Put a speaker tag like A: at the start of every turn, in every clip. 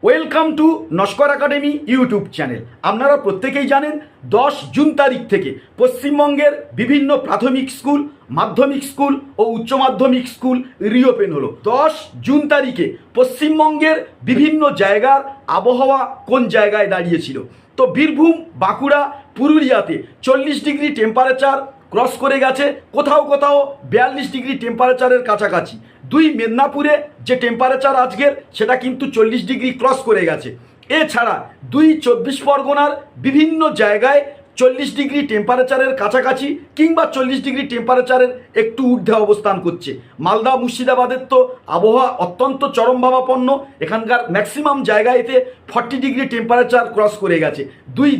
A: Welcome to Naskar academy YouTube channel. আপনারা প্রত্যেকেই জানেন 10 জুন তারিখ থেকে পশ্চিমবঙ্গের বিভিন্ন প্রাথমিক স্কুল, মাধ্যমিক স্কুল ও উচ্চ মাধ্যমিক স্কুল রিওপেন হলো। 10 জুন তারিখে পশ্চিমবঙ্গের বিভিন্ন জায়গার আবহাওয়া কোন জায়গায় দাঁড়িয়েছিল? তো বীরভূম, বাঁকুড়া, পুরুলিয়াতে 40 ডিগ্রি টেম্পারেচার ক্রস করে গেছে, কোথাও কোথাও 42 ডিগ্রি টেম্পারেচারের কাছাকাছি। মেদিনীপুরে যে টেম্পারেচার আজকের সেটা কিন্তু 40 ডিগ্রি ক্রস করে গেছে। এছাড়া 24 পরগনার বিভিন্ন জায়গায় 40 ডিগ্রি টেম্পারেচারের কাছাকাছি কিংবা 40 ডিগ্রি টেম্পারেচারের একটু ঊর্ধ্বে অবস্থান করছে। মালদা, মুর্শিদাবাদের তো আবহাওয়া অত্যন্ত চরমভাবাপন্ন, এখানকার ম্যাক্সিমাম জায়গায়তে 40 ডিগ্রি টেম্পারেচার ক্রস করে গেছে।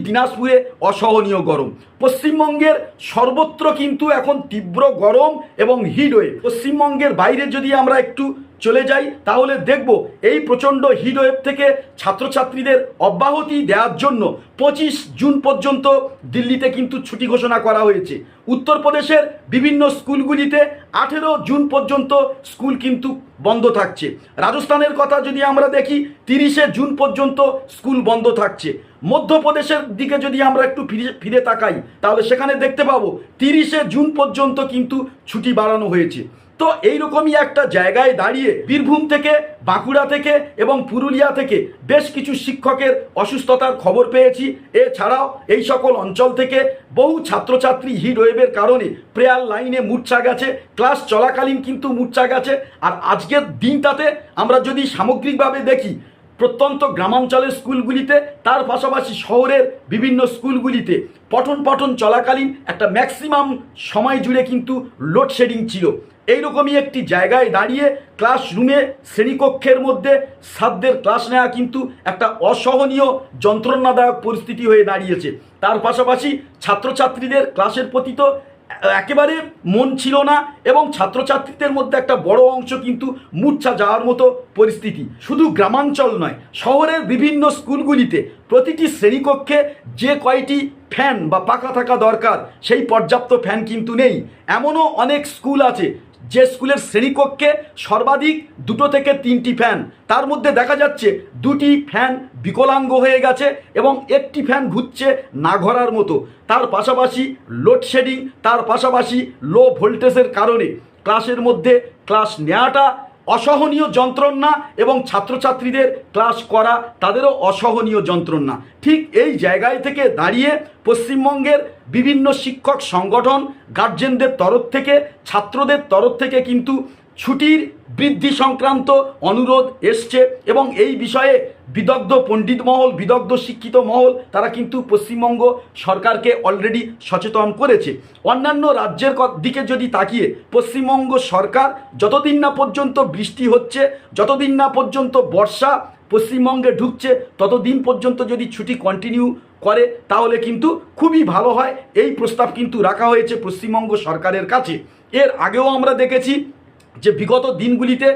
A: দিনাজপুরে অসহনীয় গরম। পশ্চিমবঙ্গের সর্বত্র কিন্তু এখন তীব্র গরম এবং হিটওয়েভ। পশ্চিমবঙ্গের বাইরে যদি আমরা একটু চলে যাই তাহলে দেখব এই প্রচণ্ড হিটওয়েভ থেকে ছাত্রছাত্রীদের অব্যাহতি দেওয়ার জন্য 25 জুন পর্যন্ত দিল্লিতে কিন্তু ছুটি ঘোষণা করা হয়েছে। উত্তরপ্রদেশের বিভিন্ন স্কুলগুলিতে 18 জুন পর্যন্ত স্কুল কিন্তু বন্ধ থাকছে। রাজস্থানের কথা যদি আমরা দেখি 30 জুন পর্যন্ত স্কুল বন্ধ থাকছে। মধ্যপ্রদেশের দিকে যদি আমরা একটু ফিরে তাকাই তাহলে সেখানে দেখতে পাবো 30 জুন পর্যন্ত কিন্তু ছুটি বাড়ানো হয়েছে। তো এইরকমই একটা জায়গায় দাঁড়িয়ে বীরভূম থেকে, বাঁকুড়া থেকে এবং পুরুলিয়া থেকে বেশ কিছু শিক্ষকের অসুস্থতার খবর পেয়েছি। এছাড়াও এই সকল অঞ্চল থেকে বহু ছাত্রছাত্রী হিট ওয়েভের কারণে প্রেয়ার লাইনে মূর্ছা গেছে, ক্লাস চলাকালীন কিন্তু মূর্ছা গেছে। আর আজকের দিনটাতে আমরা যদি সামগ্রিকভাবে দেখি প্রত্যন্ত গ্রামাঞ্চলের স্কুলগুলিতে, তার পাশাপাশি শহরের বিভিন্ন স্কুলগুলিতে পঠন পাঠন চলাকালীন একটা ম্যাক্সিমাম সময় জুড়ে কিন্তু লোডশেডিং ছিল। এইরকমই একটি জায়গায় দাঁড়িয়ে ক্লাসরুমে শ্রেণীকক্ষের মধ্যে ছাত্রদের ক্লাস নেওয়া কিন্তু একটা অসহনীয় যন্ত্রণাদায়ক পরিস্থিতি হয়ে দাঁড়িয়েছে। তার পাশাপাশি ছাত্রছাত্রীদের ক্লাসের প্রতি তো একেবারে মন ছিল না এবং ছাত্রছাত্রীদের মধ্যে একটা বড় অংশ কিন্তু মূর্ছা যাওয়ার মতো পরিস্থিতি। শুধু গ্রামাঞ্চল নয়, শহরের বিভিন্ন স্কুলগুলিতে প্রতিটি শ্রেণীকক্ষে যে কয়টি ফ্যান বা পাখা থাকা দরকার সেই পর্যাপ্ত ফ্যান কিন্তু নেই। এমনও অনেক স্কুল আছে যে স্কুলের শ্রেণীকক্ষে সর্বাধিক 2 থেকে 3টি ফ্যান, তার মধ্যে দেখা যাচ্ছে 2টি ফ্যান বিকলাঙ্গ হয়ে গেছে এবং একটি ফ্যান ঘুরছে না ঘোরার মতো। তার পাশাপাশি লোডশেডিং, তার পাশাপাশি লো ভোল্টেজের কারণে ক্লাসের মধ্যে ক্লাস নেওয়াটা অসহনীয় যন্ত্রণা এবং ছাত্রছাত্রীদের ক্লাস করা তাদেরও অসহনীয় যন্ত্রণা। ঠিক এই জায়গায় থেকে দাঁড়িয়ে পশ্চিমবঙ্গের বিভিন্ন শিক্ষক সংগঠন, গার্জেনদের তরফ থেকে, ছাত্রদের তরফ থেকে কিন্তু ছুটির বৃদ্ধি সংক্রান্ত অনুরোধ এসছে এবং এই বিষয়ে বিদগ্ধ পণ্ডিত মহল, বিদগ্ধ শিক্ষিত মহল তারা কিন্তু পশ্চিমবঙ্গ সরকারকে অলরেডি সচেতন করেছে। অন্যান্য রাজ্যের দিকে যদি তাকিয়ে পশ্চিমবঙ্গ সরকার যতদিন না পর্যন্ত বৃষ্টি হচ্ছে, যতদিন না পর্যন্ত বর্ষা পশ্চিমবঙ্গে ঢুকছে, ততদিন পর্যন্ত যদি ছুটি কন্টিনিউ করে তাহলে কিন্তু খুবই ভালো হয়। এই প্রস্তাব কিন্তু রাখা হয়েছে পশ্চিমবঙ্গ সরকারের কাছে। এর আগেও আমরা দেখেছি যে বিগত দিনগুলিতে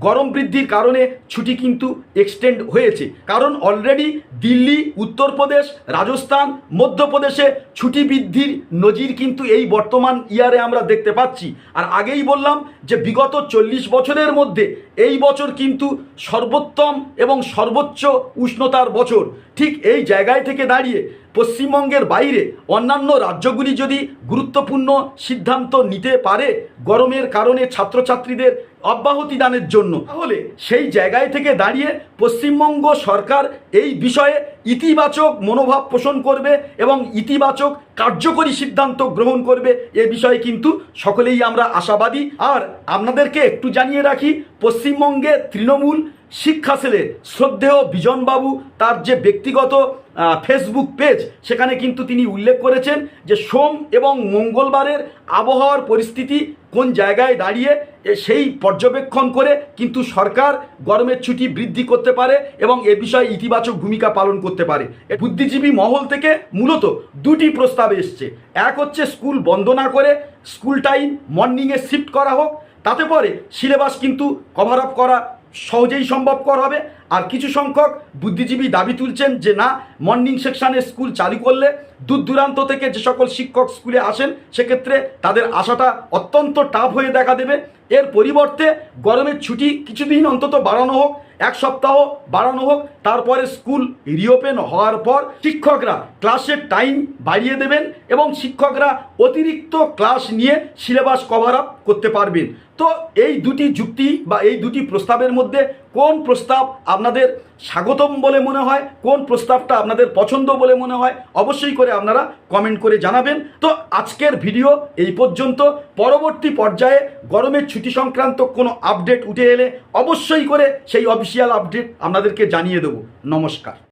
A: গরম বৃদ্ধির কারণে ছুটি কিন্তু এক্সটেন্ড হয়েছে, কারণ অলরেডি দিল্লি, উত্তরপ্রদেশ, রাজস্থান, মধ্যপ্রদেশে ছুটি বৃদ্ধির নজির কিন্তু এই বর্তমান ইয়ারে আমরা দেখতে পাচ্ছি। আর আগেই বললাম যে বিগত 40 বছরের মধ্যে এই বছর কিন্তু সর্বোত্তম এবং সর্বোচ্চ উষ্ণতার বছর। ঠিক এই জায়গায় থেকে দাঁড়িয়ে পশ্চিমবঙ্গের বাইরে অন্যান্য রাজ্যগুলি যদি গুরুত্বপূর্ণ সিদ্ধান্ত নিতে পারে গরমের কারণে ছাত্রছাত্রীদের অব্যাহতি দানের জন্য, তাহলে সেই জায়গায় থেকে দাঁড়িয়ে পশ্চিমবঙ্গ সরকার এই বিষয়ে ইতিবাচক মনোভাব পোষণ করবে এবং ইতিবাচক কার্যকরী সিদ্ধান্ত গ্রহণ করবে। এ বিষয়ে কিন্তু সকলেই আমরা আশাবাদী। আর আপনাদেরকে একটু জানিয়ে রাখি, পশ্চিমবঙ্গে তৃণমূল শিক্ষা সেলের শ্রদ্ধেয় বিজনবাবু তার যে ব্যক্তিগত ফেসবুক পেজ, সেখানে কিন্তু তিনি উল্লেখ করেছেন যে সোম এবং মঙ্গলবারের আবহাওয়ার পরিস্থিতি কোন জায়গায় দাঁড়িয়ে সেই পর্যবেক্ষণ করে কিন্তু সরকার গরমের ছুটি বৃদ্ধি করতে পারে এবং এ বিষয়ে ইতিবাচক ভূমিকা পালন করতে পারে। বুদ্ধিজীবী মহল থেকে মূলত 2টি প্রস্তাব এসছে। এক হচ্ছে স্কুল বন্ধ না করে স্কুল টাইম মর্নিংয়ে শিফট করা হোক, তাতে পরে সিলেবাস কিন্তু কভার আপ করা সহজেই সম্ভবপর হবে। আর কিছু সংখ্যক বুদ্ধিজীবী দাবি তুলছেন যে না, মর্নিং সেকশানে স্কুল চালু করলে দূর দূরান্ত থেকে যে সকল শিক্ষক স্কুলে আসেন সেক্ষেত্রে তাদের আসাটা অত্যন্ত টাফ হয়ে দেখা দেবে। এর পরিবর্তে গরমের ছুটি কিছুদিন অন্তত বাড়ানো হোক, এক সপ্তাহ বাড়ানো হোক, তারপরে স্কুল রিওপেন হওয়ার পর শিক্ষকরা ক্লাসের টাইম বাড়িয়ে দেবেন এবং শিক্ষকরা অতিরিক্ত ক্লাস নিয়ে সিলেবাস কভার আপ করতে পারবেন। তো এই দুটি যুক্তি বা এই দুটি প্রস্তাবের মধ্যে কোন প্রস্তাব আপনাদের স্বাগতম বলে মনে হয়, কোন প্রস্তাবটা আপনাদের পছন্দ বলে মনে হয়, অবশ্যই করে আপনারা কমেন্ট করে জানাবেন। তো আজকের ভিডিও এই পর্যন্ত। পরবর্তী পর্যায়ে গরমের ছুটি সংক্রান্ত কোনো আপডেট উঠে এলে অবশ্যই করে সেই অফিসিয়াল আপডেট আপনাদেরকে জানিয়ে দেব। নমস্কার।